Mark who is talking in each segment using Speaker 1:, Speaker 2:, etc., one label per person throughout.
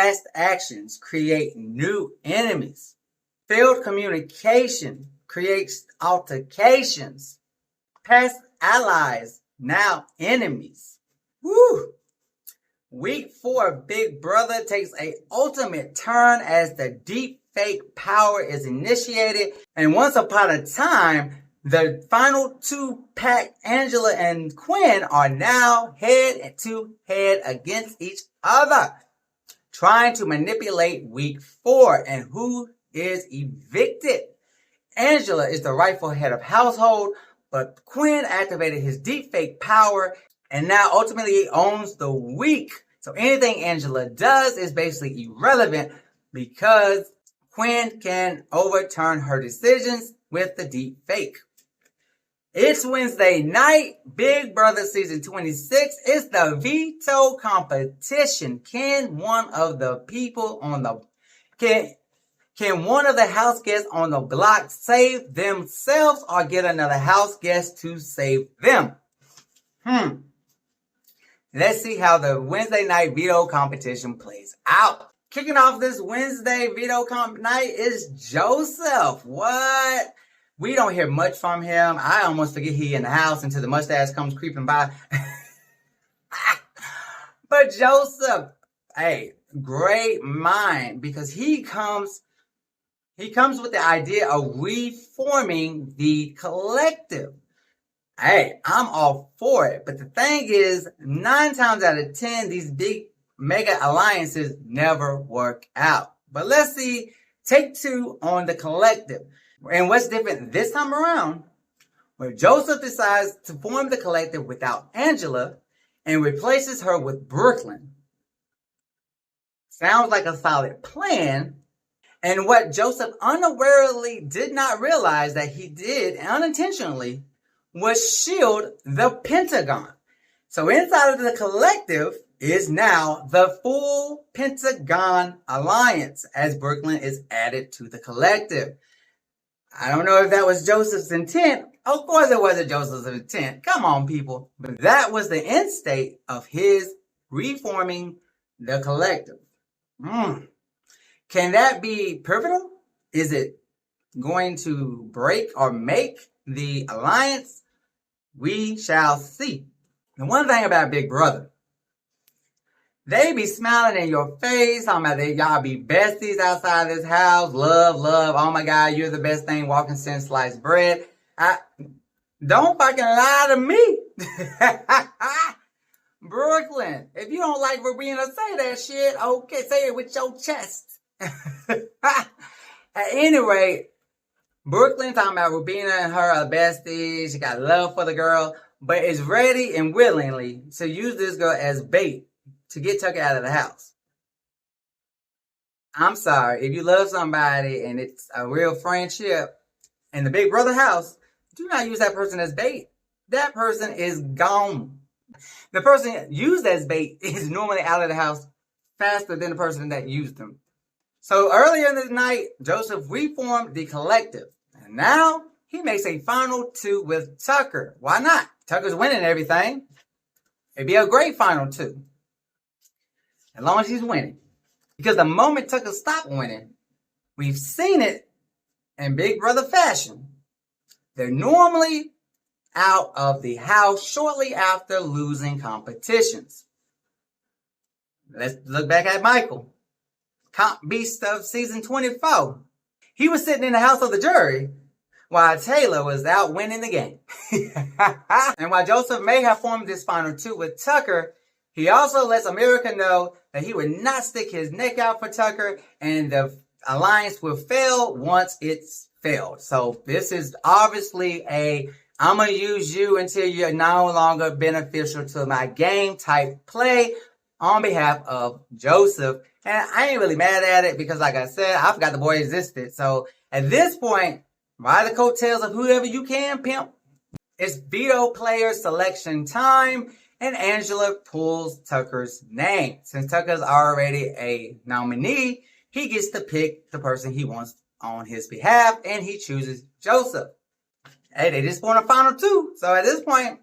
Speaker 1: Past actions create new enemies. Failed communication creates altercations. Past allies, now enemies. Woo! Week 4, Big Brother takes an ultimate turn as the deep fake power is initiated. And once upon a time, the final 2-pack, Angela and Quinn, are now head to head against each other, trying to manipulate week 4 and who is evicted. Angela is the rightful head of household, but Quinn activated his deep fake power and now ultimately he owns the week. So anything Angela does is basically irrelevant because Quinn can overturn her decisions with the deep fake. It's Wednesday night, Big Brother Season 26. It's the veto competition. Can one of the people on the can one of the house guests on the block save themselves or get another house guest to save them? Let's see how the Wednesday night veto competition plays out. Kicking off this Wednesday veto comp night is Joseph. What? We don't hear much from him. I almost forget he in the house until the mustache comes creeping by. But Joseph, hey, great mind, because he comes with the idea of reforming the collective. Hey, I'm all for it. But the thing is, 9 times out of 10, these big mega alliances never work out. But let's see, take 2 on the collective. And what's different this time around, where Joseph decides to form the collective without Angela and replaces her with Brooklyn. Sounds like a solid plan. And what Joseph unawarely did not realize that he did unintentionally was shield the Pentagon. So inside of the collective is now the full Pentagon alliance as Brooklyn is added to the collective. I don't know if that was Joseph's intent. Of course it wasn't Joseph's intent. Come on, people. But that was the end state of his reforming the collective. Can that be pivotal? Is it going to break or make the alliance? We shall see. The one thing about Big Brother, they be smiling in your face, talking about y'all be besties outside this house. Love, love. Oh my God, you're the best thing walking since sliced bread. Don't fucking lie to me. Brooklyn, if you don't like Robina, say that shit. Okay, say it with your chest. At any rate, Brooklyn talking about Robina and her are besties. She got love for the girl, but is ready and willingly to use this girl as bait to get Tucker out of the house. I'm sorry. If you love somebody and it's a real friendship in the Big Brother house, do not use that person as bait. That person is gone. The person used as bait is normally out of the house faster than the person that used them. So earlier in the night, Joseph reformed the collective. And now he makes a final 2 with Tucker. Why not? Tucker's winning everything. It'd be a great final 2. As long as he's winning. Because the moment Tucker stopped winning, we've seen it in Big Brother fashion. They're normally out of the house shortly after losing competitions. Let's look back at Michael. Comp Beast of season 24. He was sitting in the house of the jury while Taylor was out winning the game. And while Joseph may have formed this final 2 with Tucker, he also lets America know that he would not stick his neck out for Tucker and the alliance will fail once it's failed. So this is obviously I'm going to use you until you're no longer beneficial to my game type play on behalf of Joseph. And I ain't really mad at it because, like I said, I forgot the boy existed. So at this point, ride the coattails of whoever you can, pimp. It's veto player selection time, and Angela pulls Tucker's name. Since Tucker's already a nominee, he gets to pick the person he wants on his behalf, and he chooses Joseph. Hey, they just want a final 2. So at this point,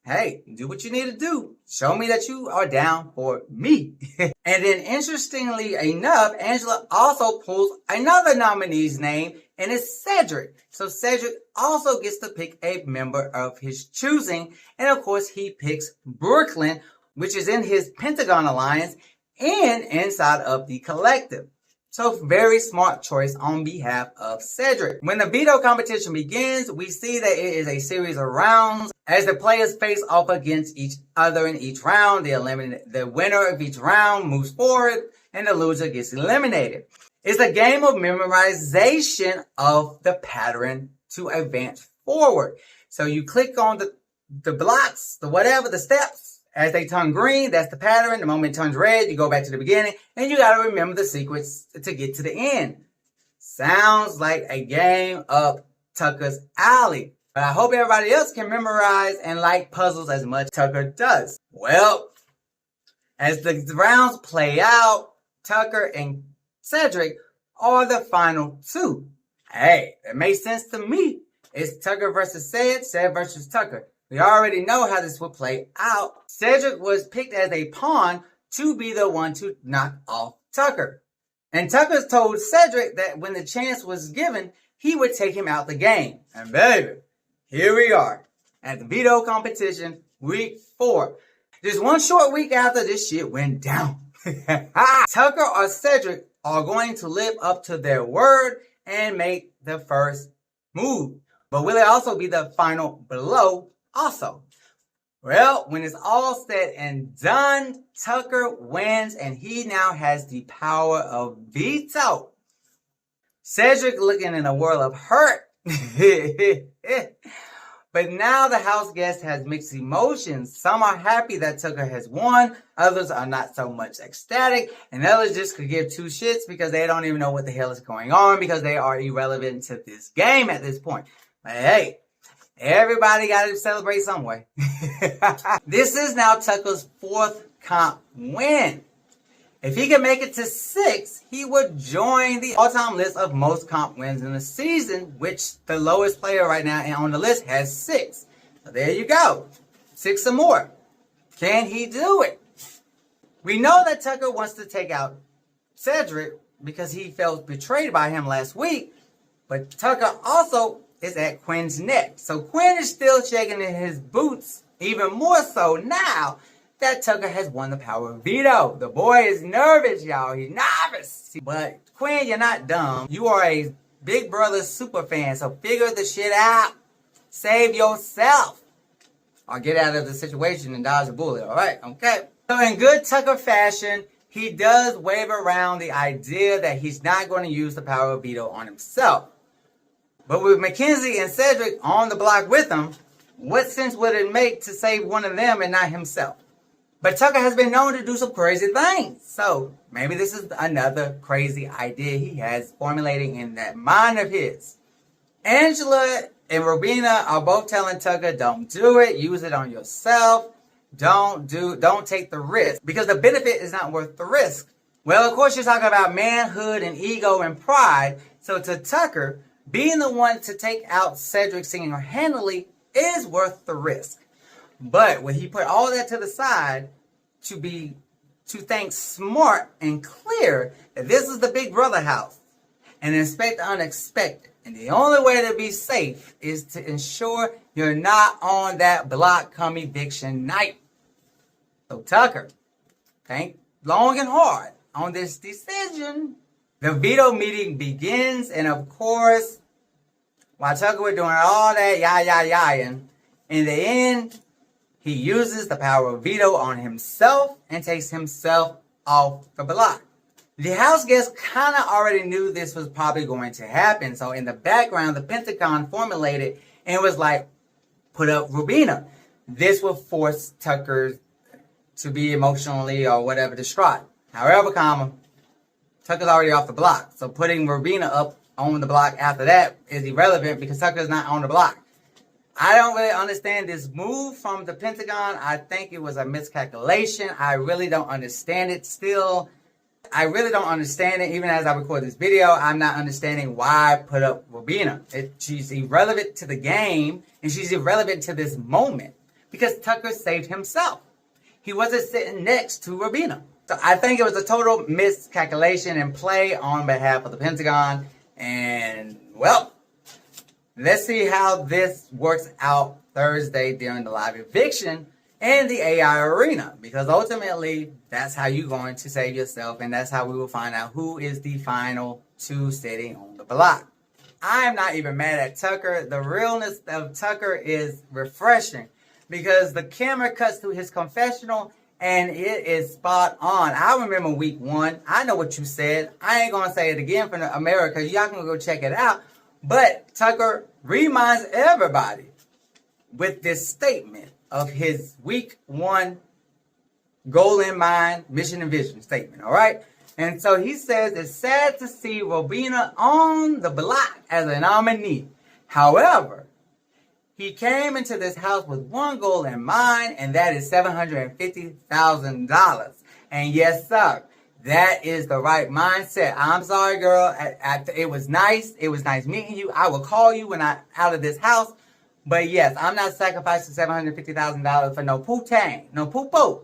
Speaker 1: hey, do what you need to do. Show me that you are down for me. And then interestingly enough, Angela also pulls another nominee's name, and it's Cedric. So Cedric also gets to pick a member of his choosing. And of course, he picks Brooklyn, which is in his Pentagon Alliance and inside of the Collective. So very smart choice on behalf of Cedric. When the veto competition begins, we see that it is a series of rounds. As the players face off against each other in each round, the winner of each round moves forward and the loser gets eliminated. It's a game of memorization of the pattern to advance forward. So you click on the blocks, the steps. As they turn green, that's the pattern. The moment it turns red, you go back to the beginning, and you gotta remember the sequence to get to the end. Sounds like a game up Tucker's alley. But I hope everybody else can memorize and like puzzles as much as Tucker does. Well, as the rounds play out, Tucker and Cedric are the final two. Hey, it makes sense to me. It's Tucker versus Ced versus Tucker. We already know how this will play out. Cedric was picked as a pawn to be the one to knock off Tucker. And Tucker told Cedric that when the chance was given, he would take him out the game. And baby, here we are at the veto competition, week 4. Just one short week after this shit went down. Tucker or Cedric are going to live up to their word and make the first move. But will it also be the final blow? Also, well, when it's all said and done, Tucker wins and he now has the power of veto. Cedric looking in a world of hurt. But now the house guest has mixed emotions. Some are happy that Tucker has won. Others are not so much ecstatic. And others just could give two shits because they don't even know what the hell is going on because they are irrelevant to this game at this point. But hey, everybody got to celebrate some way. This is now Tucker's 4th comp win. If he can make it to 6, he would join the all-time list of most comp wins in the season, which the lowest player right now on the list has 6. So there you go. 6 or more. Can he do it? We know that Tucker wants to take out Cedric because he felt betrayed by him last week, but Tucker also is at Quinn's neck. So Quinn is still shaking in his boots, even more so now that Tucker has won the power of veto. The boy is nervous, y'all. He's nervous. But Quinn, you're not dumb. You are a Big Brother super fan, so figure the shit out. Save yourself. Or get out of the situation and dodge a bullet, alright? Okay? So in good Tucker fashion, he does wave around the idea that he's not going to use the power of veto on himself. But with Mackenzie and Cedric on the block with him, what sense would it make to save one of them and not himself? But Tucker has been known to do some crazy things. So maybe this is another crazy idea he has formulating in that mind of his. Angela and Robina are both telling Tucker, don't do it. Use it on yourself. Don't take the risk. Because the benefit is not worth the risk. Well, of course, you're talking about manhood and ego and pride. So to Tucker, being the one to take out Cedric single-handedly is worth the risk. But when he put all that to the side to think smart and clear that this is the Big Brother house and expect the unexpected. And the only way to be safe is to ensure you're not on that block come eviction night. So Tucker, think long and hard on this decision. The veto meeting begins, and of course, while Tucker was doing all that yah-yah-yahing, in the end, he uses the power of veto on himself and takes himself off the block. The house guests kind of already knew this was probably going to happen. So in the background, the Pentagon formulated and was like, put up Robina. This will force Tucker to be emotionally or whatever distraught. However, Tucker's already off the block. So putting Robina up on the block after that is irrelevant because Tucker's not on the block. I don't really understand this move from the Pentagon. I think it was a miscalculation. I really don't understand it still. I really don't understand it. Even as I record this video, I'm not understanding why I put up Robina. She's irrelevant to the game, and she's irrelevant to this moment. because Tucker saved himself. He wasn't sitting next to Robina. So I think it was a total miscalculation and play on behalf of the Pentagon. And, well, let's see how this works out Thursday during the live eviction in the AI arena. Because ultimately, that's how you're going to save yourself. And that's how we will find out who is the final two sitting on the block. I'm not even mad at Tucker. The realness of Tucker is refreshing. Because the camera cuts to his confessional and it is spot on. I remember week 1. I know what you said. I ain't going to say it again for America. Y'all can go check it out. But Tucker reminds everybody with this statement of his week 1 goal in mind, mission and vision statement. All right. And so he says it's sad to see Robina on the block as a nominee. However, he came into this house with one goal in mind, and that is $750,000. And yes, sir, that is the right mindset. I'm sorry, girl. It was nice. It was nice meeting you. I will call you when I'm out of this house. But yes, I'm not sacrificing $750,000 for no poo-tang. No poo-poo.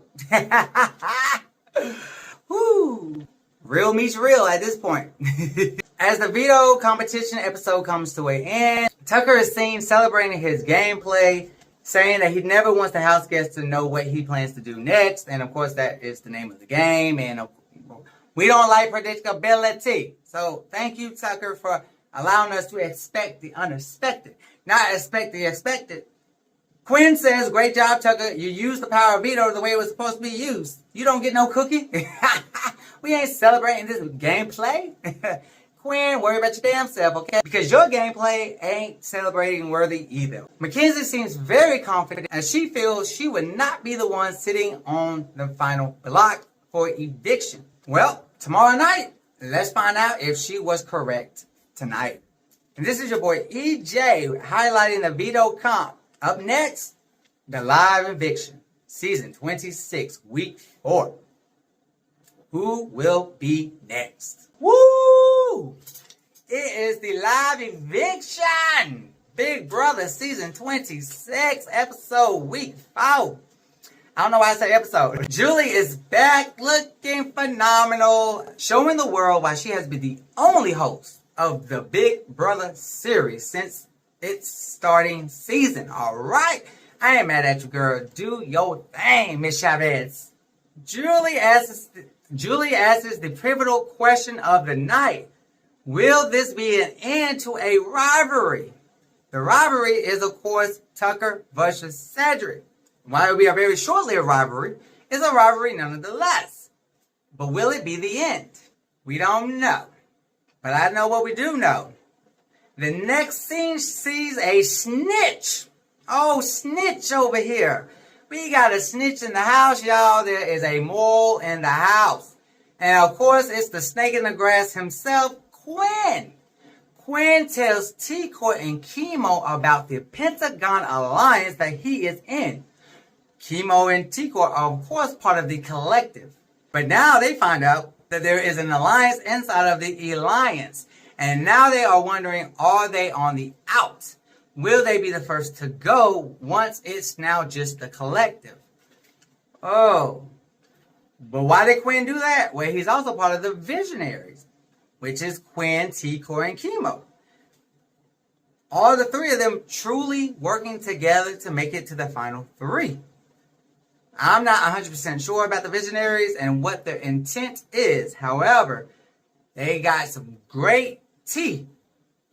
Speaker 1: Woo. Real meets real at this point. As the veto competition episode comes to an end, Tucker is seen celebrating his gameplay, saying that he never wants the house guests to know what he plans to do next. And of course, that is the name of the game. And we don't like predictability. So thank you, Tucker, for allowing us to expect the unexpected, not expect the expected. Quinn says, great job, Tucker. You used the power of veto the way it was supposed to be used. You don't get no cookie. We ain't celebrating this gameplay. Quinn, worry about your damn self, okay? Because your gameplay ain't celebrating worthy either. Mackenzie seems very confident as she feels she would not be the one sitting on the final block for eviction. Well, tomorrow night, let's find out if she was correct tonight. And this is your boy EJ highlighting the veto comp. Up next, the live eviction, season 26, week 4. Who will be next? Woo! It is the live eviction. Big Brother season 26, episode week 4. I don't know why I say episode. Julie is back looking phenomenal, showing the world why she has been the only host of the Big Brother series since its starting season. All right. I ain't mad at you, girl. Do your thing, Miss Chavez. Julie asks the pivotal question of the night. Will this be an end to a rivalry? The rivalry is, of course, Tucker versus Cedric. While it will be a very short-lived rivalry, it's a rivalry nonetheless. But will it be the end? We don't know. But I know what we do know. The next scene sees a snitch. Oh, snitch over here. We got a snitch in the house, y'all. There is a mole in the house. And of course, it's the snake in the grass himself, Quinn. Quinn tells T-Court and Chemo about the Pentagon alliance that he is in. Chemo and T-Court are, of course, part of the collective. But now they find out that there is an alliance inside of the alliance. And now they are wondering, are they on the out? Will they be the first to go once it's now just the collective? Oh. But why did Quinn do that? Well, he's also part of the Visionaries, which is Quinn, T-Core, and Chemo. All the three of them truly working together to make it to the final 3. I'm not 100% sure about the Visionaries and what their intent is. However, they got some great tea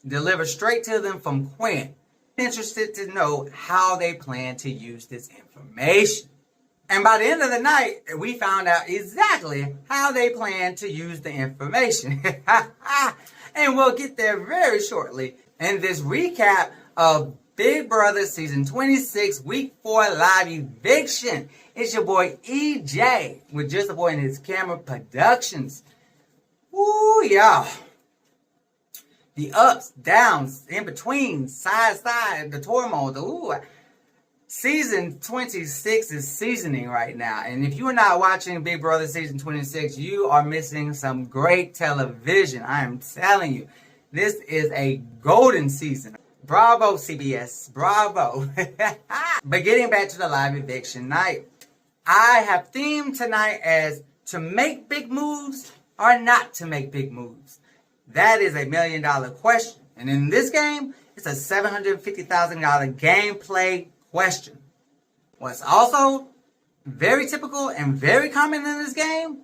Speaker 1: delivered straight to them from Quinn. Interested to know how they plan to use this information. And by the end of the night, we found out exactly how they plan to use the information. And we'll get there very shortly in this recap of Big Brother Season 26, Week 4 Live Eviction. It's your boy EJ with Justaboyandhiscamera Productions. Woo, y'all. The ups, downs, in between, side, the turmoil, Season 26 is seasoning right now. And if you're not watching Big Brother Season 26, you are missing some great television. I am telling you, this is a golden season. Bravo, CBS. Bravo. But getting back to the live eviction night, I have themed tonight as to make big moves or not to make big moves. That is $1 million question. And in this game, it's a $750,000 gameplay question. What's also very typical and very common in this game,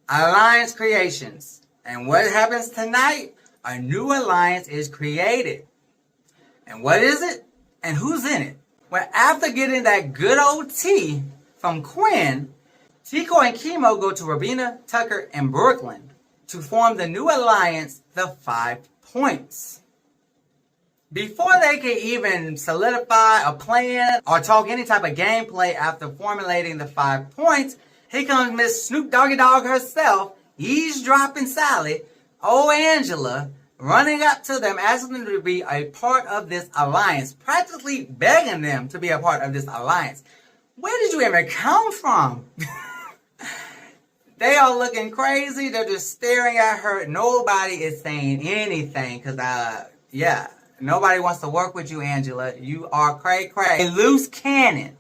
Speaker 1: alliance creations. And what happens tonight, a new alliance is created. And what is it? And who's in it? Well, after getting that good old tea from Quinn, Tico and Chemo go to Robina, Tucker, and Brooklyn to form the new alliance, the 5 Points. Before they can even solidify a plan or talk any type of gameplay after formulating the 5 Points, here comes Miss Snoop Doggy Dogg herself, eavesdropping Sally, old Angela, running up to them, asking them to be a part of this alliance, practically begging them to be a part of this alliance. Where did you even come from? They are looking crazy. They're just staring at her. Nobody is saying anything because, yeah, nobody wants to work with you, Angela. You are cray. A loose cannon.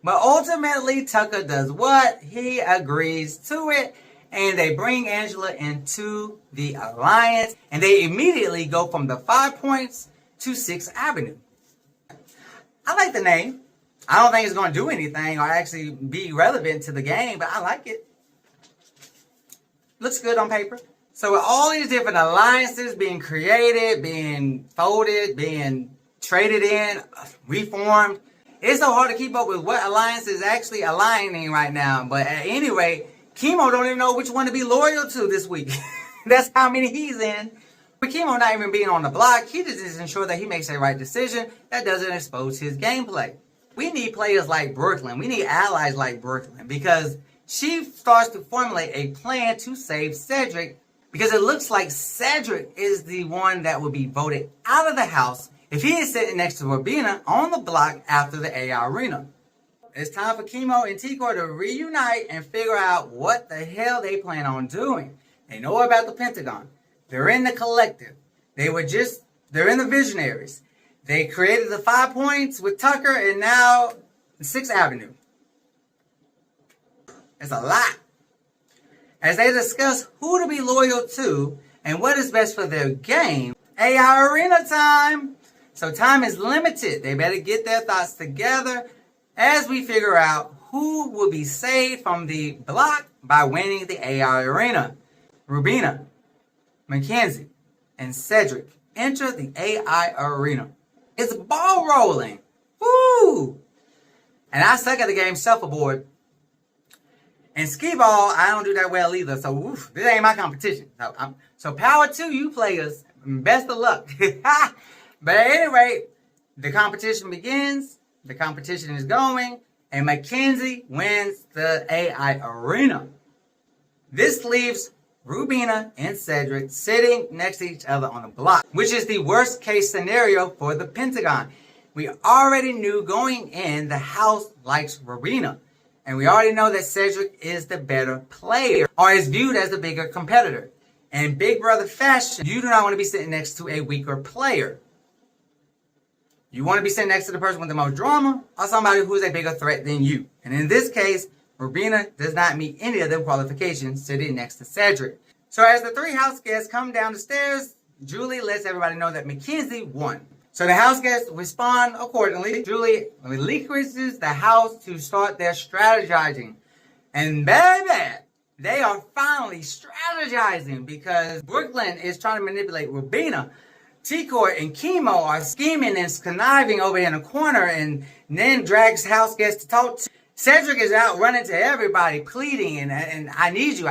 Speaker 1: But ultimately, Tucker does what? He agrees to it. And they bring Angela into the alliance. And they immediately go from the 5 Points to 6th Avenue. I like the name. I don't think it's going to do anything or actually be relevant to the game, but I like it. Looks good on paper. So with all these different alliances being created, being folded, being traded in, reformed, it's so hard to keep up with what alliance is actually aligning right now. But at any rate, Chemo don't even know which one to be loyal to this week. That's how many he's in. But Chemo not even being on the block, he just is ensure that he makes the right decision that doesn't expose his gameplay. We need players like Brooklyn. We need allies like Brooklyn because she starts to formulate a plan to save Cedric because it looks like Cedric is the one that will be voted out of the house if he is sitting next to Robina on the block after the AI arena. It's time for Chemo and Tico to reunite and figure out what the hell they plan on doing. They know about the Pentagon. They're in the collective. They're in the Visionaries. They created the 5 Points with Tucker and now 6th Avenue. It's a lot. As they discuss who to be loyal to and what is best for their game, AI Arena time. So time is limited. They better get their thoughts together as we figure out who will be saved from the block by winning the AI Arena. Rubina, Mackenzie, and Cedric enter the AI Arena. It's ball rolling. Woo! And I suck at the game shuffleboard. And skee ball, I don't do that well either. So this ain't my competition. So power to you players. Best of luck. But at any rate, the competition begins. The competition is going. And Mackenzie wins the AI Arena. This leaves Rubina and Cedric sitting next to each other on the block, which is the worst case scenario for the Pentagon. We already knew going in the house likes Rubina. And we already know that Cedric is the better player or is viewed as the bigger competitor. And in Big Brother fashion, you do not want to be sitting next to a weaker player. You want to be sitting next to the person with the most drama or somebody who is a bigger threat than you. And in this case, Rubina does not meet any of them qualifications sitting next to Cedric. So as the 3 house guests come down the stairs, Julie lets everybody know that Mackenzie won. So the house guests respond accordingly. Julie relinquishes the house to start their strategizing. And baby, they are finally strategizing because Brooklyn is trying to manipulate Rubina. Tico and Chemo are scheming and conniving over in a corner and then drags house guests to talk to. Cedric is out running to everybody, pleading, and I need you,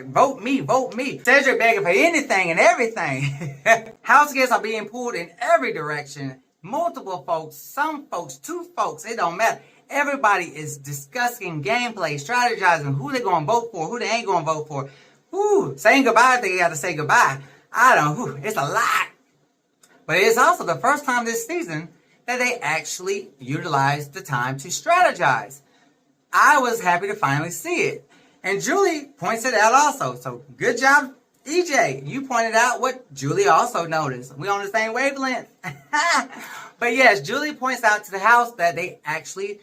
Speaker 1: vote me. Cedric begging for anything and everything. House guests are being pulled in every direction. Multiple folks, some folks, 2 folks, it don't matter. Everybody is discussing gameplay, strategizing who they're going to vote for, who they ain't going to vote for. Saying goodbye if they got to say goodbye. It's a lot. But it's also the first time this season that they actually utilized the time to strategize. I was happy to finally see it. And Julie points it out also. So good job EJ, you pointed out what Julie also noticed. We on the same wavelength. But yes, Julie points out to the house that they actually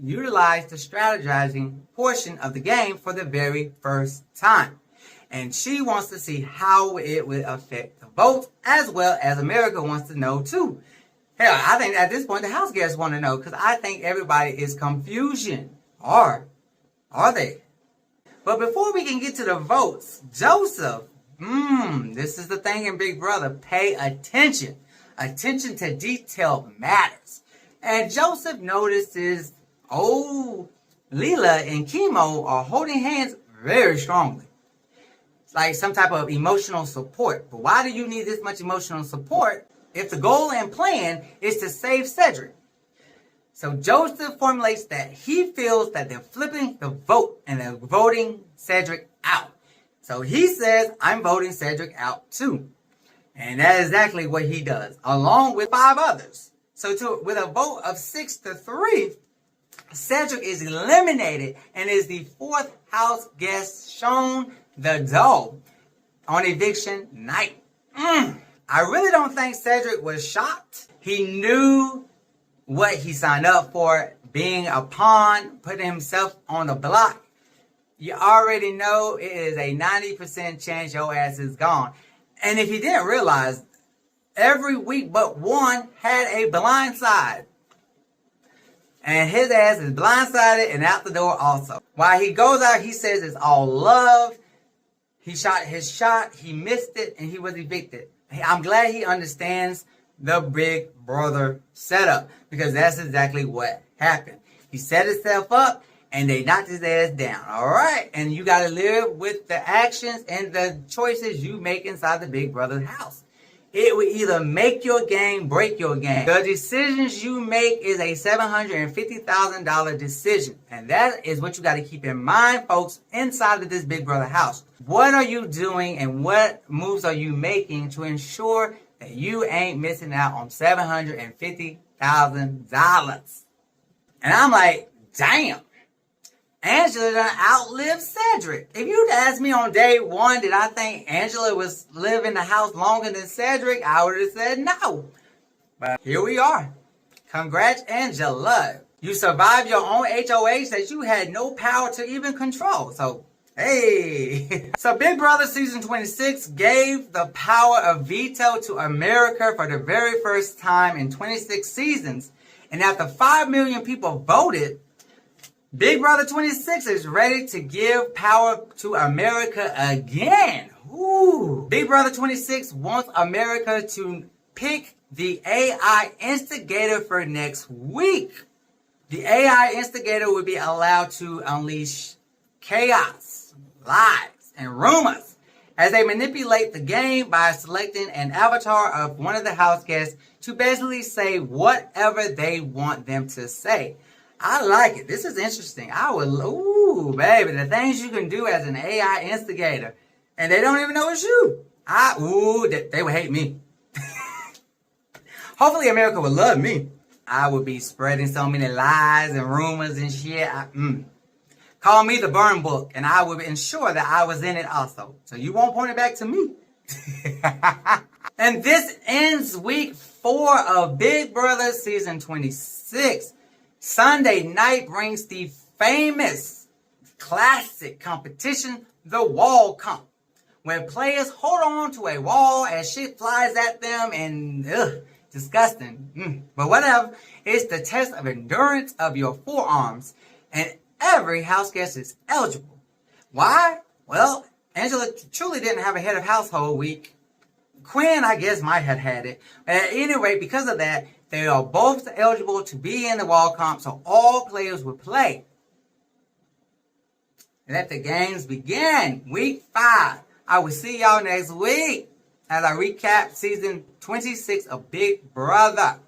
Speaker 1: utilized the strategizing portion of the game for the very first time. And she wants to see how it would affect the vote, as well as America wants to know too. Hell, I think at this point the house guests want to know, because I think everybody is confusion. Or are they? But before we can get to the votes, Joseph, this is the thing in Big Brother. Pay attention. Attention to detail matters. And Joseph notices, Leela and Chemo are holding hands very strongly. It's like some type of emotional support. But why do you need this much emotional support if the goal and plan is to save Cedric? So Joseph formulates that he feels that they're flipping the vote and they're voting Cedric out. So he says, I'm voting Cedric out too. And that is exactly what he does, along with 5 others. So with a vote of 6-3, Cedric is eliminated and is the 4th house guest shown the door on eviction night. I really don't think Cedric was shocked. He knew what he signed up for, being a pawn, putting himself on the block. You already know it is a 90% chance your ass is gone. And if you didn't realize, every week but one had a blind side. And his ass is blindsided and out the door also. While he goes out, he says it's all love. He shot his shot, he missed it, and he was evicted. I'm glad he understands the Big Brother setup, because that's exactly what happened. He set himself up and they knocked his ass down. Alright? And you gotta live with the actions and the choices you make inside the Big Brother house. It will either make your game, break your game. The decisions you make is a $750,000 decision. And that is what you got to keep in mind, folks, inside of this Big Brother house. What are you doing and what moves are you making to ensure that you ain't missing out on $750,000? And I'm like, damn. Angela done outlived Cedric. If you'd asked me on day 1, did I think Angela was living the house longer than Cedric, I would have said no. But here we are. Congrats, Angela. You survived your own HOH that you had no power to even control. So, hey. So Big Brother Season 26 gave the power of veto to America for the very first time in 26 seasons. And after 5 million people voted, Big Brother 26 is ready to give power to America again. Ooh. Big Brother 26 wants America to pick the AI instigator for next week. The AI instigator will be allowed to unleash chaos, lies, and rumors as they manipulate the game by selecting an avatar of one of the house guests to basically say whatever they want them to say. I like it. This is interesting. Ooh, baby, the things you can do as an AI instigator. And they don't even know it's you. They would hate me. Hopefully America would love me. I would be spreading so many lies and rumors and shit. Call me the burn book, and I would ensure that I was in it also. So you won't point it back to me. And this ends week 4 of Big Brother Season 26. Sunday night brings the famous classic competition, the wall comp, where players hold on to a wall as shit flies at them and disgusting. But whatever, it's the test of endurance of your forearms, and every house guest is eligible. Why? Well, Angela truly didn't have a head of household week. Quinn, I guess, might have had it. But at any rate, because of that, they are both eligible to be in the wall comp, so all players will play. Let the games begin. Week 5. I will see y'all next week as I recap season 26 of Big Brother.